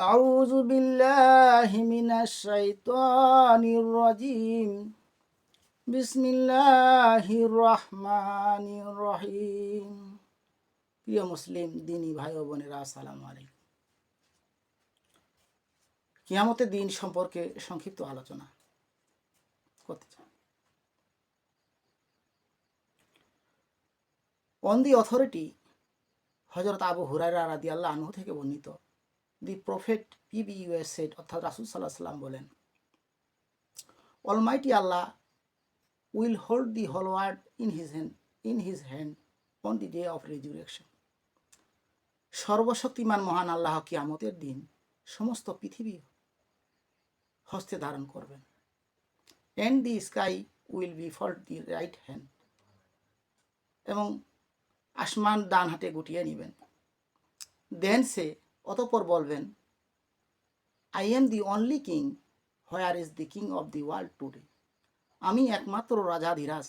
أعوذ بالله من الشيطان الرجيم بسم الله الرحمن الرحيم। প্রিয় মুসলিম দিনী ভাই ও বোনেরা, আসসালামু আলাইকুম। কিয়ামতের দিন সম্পর্কে সংক্ষিপ্ত আলোচনা করতে চাই। অন দি অথরিটি হযরত আবু হুরায়রা রাদিয়াল্লাহু আনহু থেকে বর্ণিত, দি প্রফেট PBUS said, অর্থাৎ রাসূল সাল্লাল্লাহু আলাইহি সাল্লাম বলেন, Almighty Allah will hold the whole world in his hand on the day of resurrection. সর্বশক্তিমান মহান আল্লাহ কিয়ামতের দিন সমস্ত পৃথিবী হস্তে ধারণ করবেন। and the sky will be for the right hand, এবং আসমান ডান হাতে গুটিয়ে নেবেন। then সে অতঃপর বলবেন, I am the only king, where is the king of the world today? আমি একমাত্র রাজাধিরাজ,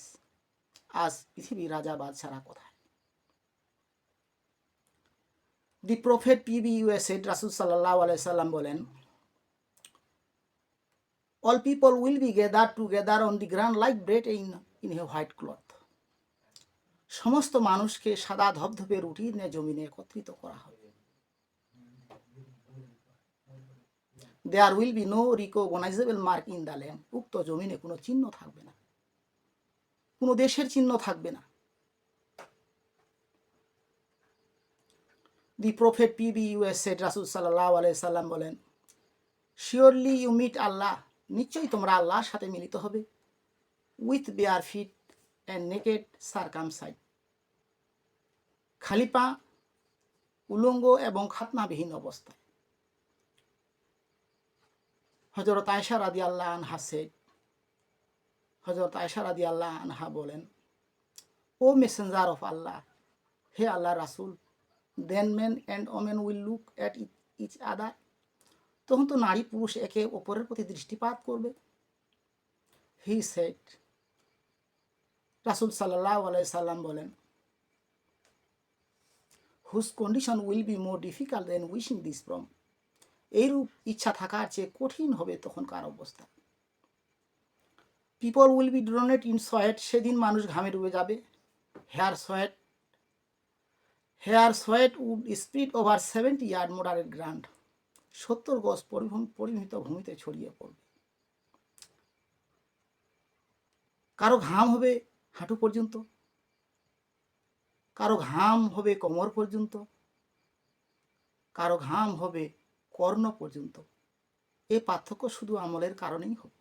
আজ পৃথিবীর রাজা বাদশারা কোথায়? দি প্রফেট PBUS said, রাসূল সাল্লাল্লাহু আলাইহি সাল্লাম বলেন, all people will be gathered together on the ground like bread in a white cloth. সমস্ত মানুষকে সাদা ধবধবে রুটির ন্যায় জমিনে একত্রিত করা হবে। There will be no recognizable mark in the land. উক্ত জমিনে কোনো চিহ্ন থাকবে না, কোনো দেশের চিহ্ন থাকবে না। দি প্রফেট PBUS said, রাসূল সাল্লাল্লাহু আলাইহি সাল্লাম বলেন, surely you meet Allah, নিশ্চয়ই তোমরা আল্লাহর সাথে মিলিত হবে, with bare feet and naked circumcised, খালি পা, উলঙ্গ এবং খাতনাবিহীন অবস্থায়। হযরত আয়েশা রাদিয়াল্লাহু আনহা said, হযরত আয়েশা রাদিয়াল্লাহু আনহা বলেন, ও মেসেঞ্জার অফ আল্লাহ, হে আল্লাহর রাসূল, then men and women will look at each other, তখন তো নারী পুরুষ একে অপরের প্রতি দৃষ্টিপাত করবে। He said, রাসূল সাল্লাল্লাহু আলাইহি সাল্লাম বলেন, whose condition will be more difficult than wishing this from, এইরূপ ইচ্ছা থাকার চেয়ে কঠিন হবে তখনকার অবস্থা। People will be drowned in sweat, সেদিন মানুষ ঘামে ডুবে যাবে। Here sweat would spread over 70 yard moderate ground, 70 গজ পরিমিত ভূমিতে ছড়িয়ে পড়বে। কারো ঘাম হবে হাঁটু পর্যন্ত, কারো ঘাম হবে কোমর পর্যন্ত, কারো ঘাম হবে কর্ণ পর্যন্ত। এই পার্থক্য শুধু আমলের কারণেই হবে,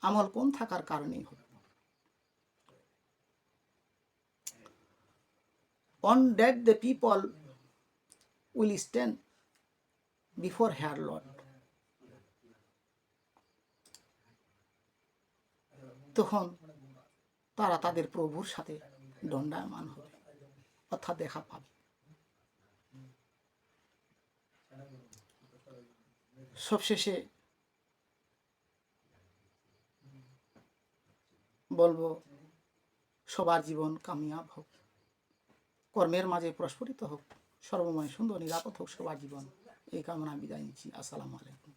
আমল কোন থাকার কারণেই হবে। On that the people will stand before her Lord, তখন তারা তাদের প্রভুর সাথে দণ্ডায়মান হবে, অর্থাৎ দেখা পাবে। সবশেষে বলবো, সবার জীবন কামিয়াব হোক, কর্মের মাঝে প্রস্ফুটিত হোক, সর্বময় সুন্দর নিরাপদ হোক সবার জীবন, এই কামনা বিদায় নিচ্ছি। আসসালামু আলাইকুম।